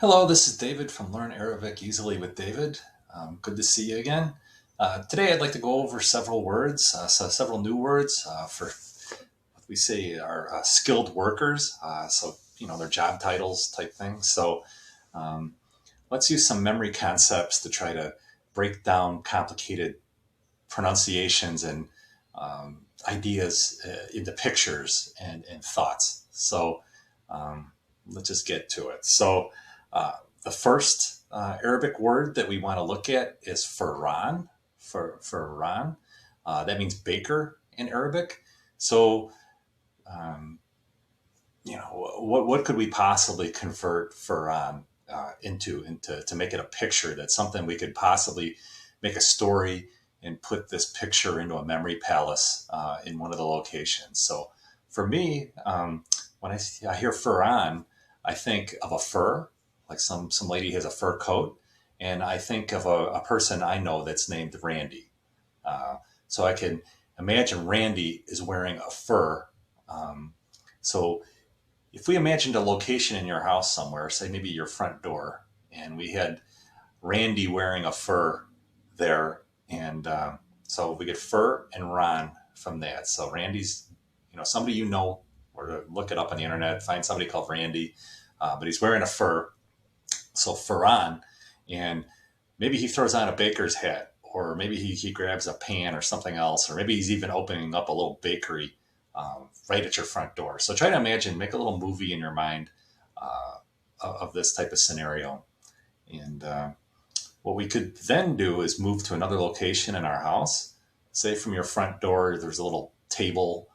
Hello, this is David from Learn Arabic Easily with David. Good to see you again. Today I'd like to go over several words, several new words for what we say are skilled workers. Their job titles type things. Um, let's use some memory concepts to try to break down complicated pronunciations and ideas into pictures and thoughts. Um, let's just get to it. The first Arabic word that we want to look at is Faran. Faran. That means baker in Arabic. So, um, what could we possibly convert Faran into to make it a picture? That's something we could possibly make a story and put this picture into a memory palace in one of the locations. So, for me, when I hear Faran, I think of a fur, like some lady has a fur coat, and I think of a person I know that's named Randy. So I can imagine Randy is wearing a fur. Um, so if we imagined a location in your house somewhere, say maybe your front door, and we had Randy wearing a fur there, and so we get fur and Ron from that. So Randy's, somebody or to look it up on the internet, find somebody called Randy, but he's wearing a fur. So Ferran, and maybe he throws on a baker's hat, or maybe he grabs a pan or something else, or maybe he's even opening up a little bakery right at your front door. So try to imagine, make a little movie in your mind uh, of this type of scenario. And what we could then do is move to another location in our house. Say from your front door, there's a little table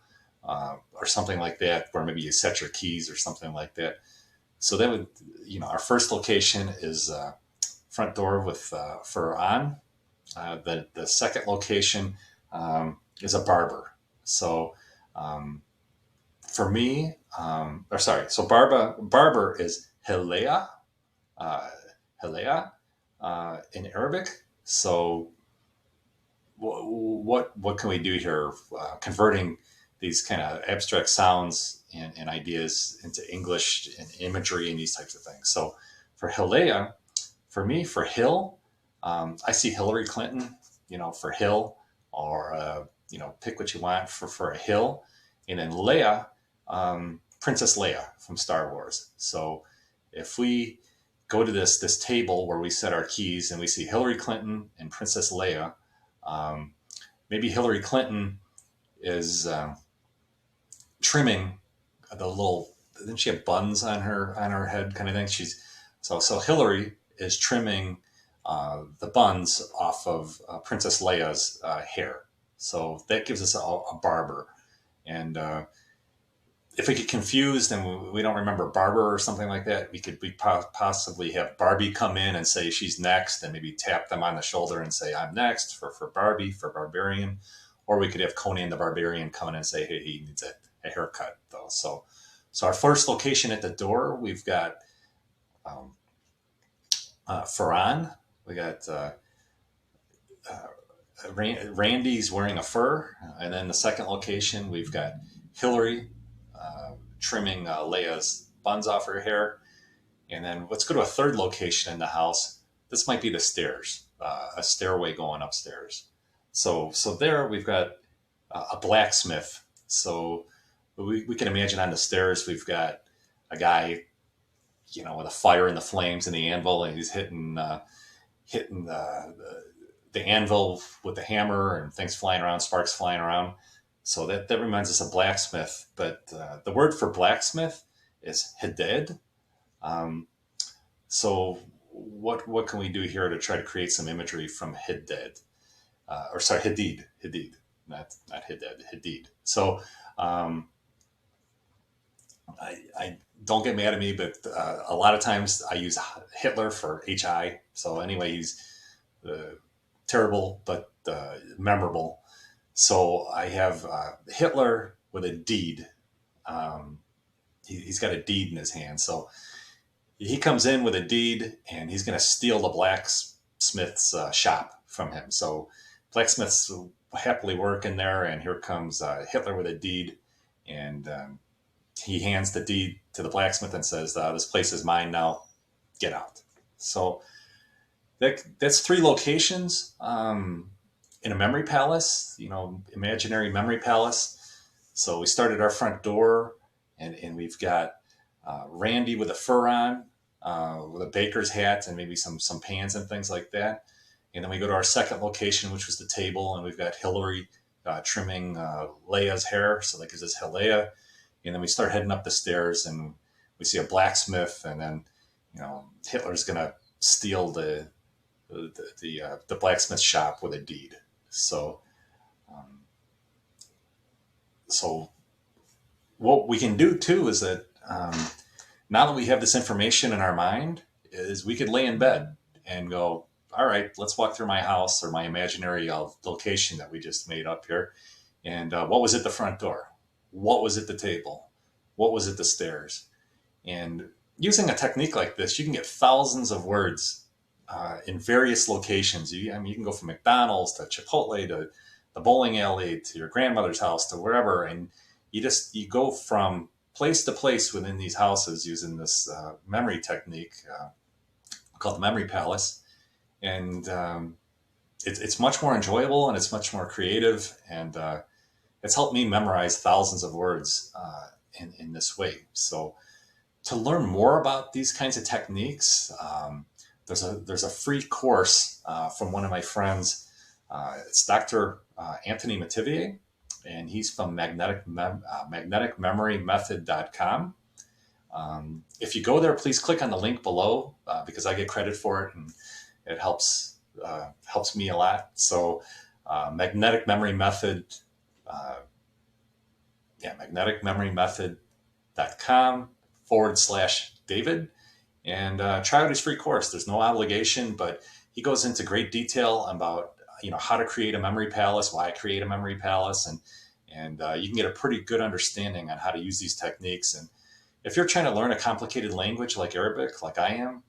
or something like that, where maybe you set your keys or something like that. So that would, our first location is front door with fur on. The second location is a barber. So um, for me, so barber is hilea, uh, hilea in Arabic. So what can we do here? Converting these kind of abstract sounds and ideas into English and imagery and these types of things. So for Hilea, for me, for Hill, I see Hillary Clinton, for Hill, or pick what you want for a Hill, and then Leia, Princess Leia from Star Wars. So if we go to this table where we set our keys and we see Hillary Clinton and Princess Leia, um, maybe Hillary Clinton is trimming the little. Didn't she have buns on her head, kind of thing? So Hillary is trimming the buns off of Princess Leia's hair. So that gives us a barber. And if we get confused and we don't remember barber or something like that, we possibly have Barbie come in and say she's next, and maybe tap them on the shoulder and say I'm next for Barbie, for barbarian. Or we could have Conan the Barbarian come in and say, hey, he needs a haircut though. So our first location at the door, we've got um, Farhan. We got Randy's wearing a fur, and then the second location we've got Hillary trimming Leia's buns off her hair, and then let's go to a third location in the house. This might be the stairs, a stairway going upstairs. So there we've got a blacksmith. So we can imagine on the stairs we've got a guy, with a fire in the flames and the anvil, and he's hitting the anvil with the hammer, and things flying around, sparks flying around. So that reminds us of blacksmith. But the word for blacksmith is hadid. Um, so what can we do here to try to create some imagery from hadid? Or sorry, hadid, not hadid, hadid. So um, I don't get mad at me, but a lot of times I use Hitler for HI. So anyway, he's terrible but memorable. So I have Hitler with a deed. Um, he's got a deed in his hand. So he comes in with a deed, and he's going to steal the blacksmith's shop from him. So blacksmith's happily working there, and here comes Hitler with a deed, and he hands the deed to the blacksmith and says, "This place is mine now. get out. So that's 3 locations in a memory palace, imaginary memory palace. So we started our front door, and we've got Randy with a fur on, with a baker's hat and maybe some pans and things like that. And then we go to our second location, which was the table, and we've got Hillary trimming Leia's hair, so that gives us Leia. And then we start heading up the stairs, and we see a blacksmith, and then Hitler's gonna steal the blacksmith shop with a deed. So so what we can do too is that now that we have this information in our mind, is we could lay in bed and go, all right, let's walk through my house or my imaginary location that we just made up here. And what was at the front door? What was at the table? What was at the stairs? And using a technique like this, you can get thousands of words in various locations. You can go from McDonald's to Chipotle to the bowling alley to your grandmother's house to wherever, and you go from place to place within these houses using this memory technique called the Memory Palace. And it's much more enjoyable, and it's much more creative, and it's helped me memorize thousands of words in this way. So to learn more about these kinds of techniques, there's a free course from one of my friends. It's Dr. Anthony Mativier, and he's from magneticmemorymethod.com. If you go there, please click on the link below because I get credit for it, and it helps me a lot. So magnetic memory method, magneticmemorymethod.com/David, and try out his free course. There's no obligation, but he goes into great detail about how to create a memory palace, why I create a memory palace, and you can get a pretty good understanding on how to use these techniques. And if you're trying to learn a complicated language like Arabic, like I am,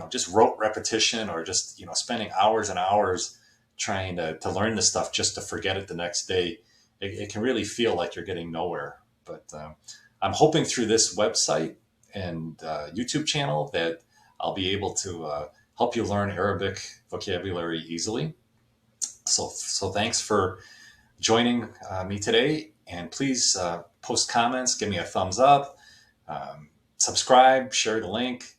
just rote repetition, or just spending hours and hours trying to learn this stuff just to forget it the next day, it can really feel like you're getting nowhere. But I'm hoping through this website and YouTube channel that I'll be able to help you learn Arabic vocabulary easily. So thanks for joining me today, and please post comments, give me a thumbs up, subscribe, share the link.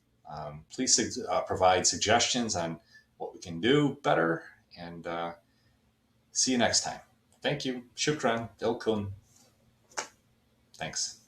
Please provide suggestions on what we can do better, and see you next time. Thank you. Shukran. Dilkun. Thanks.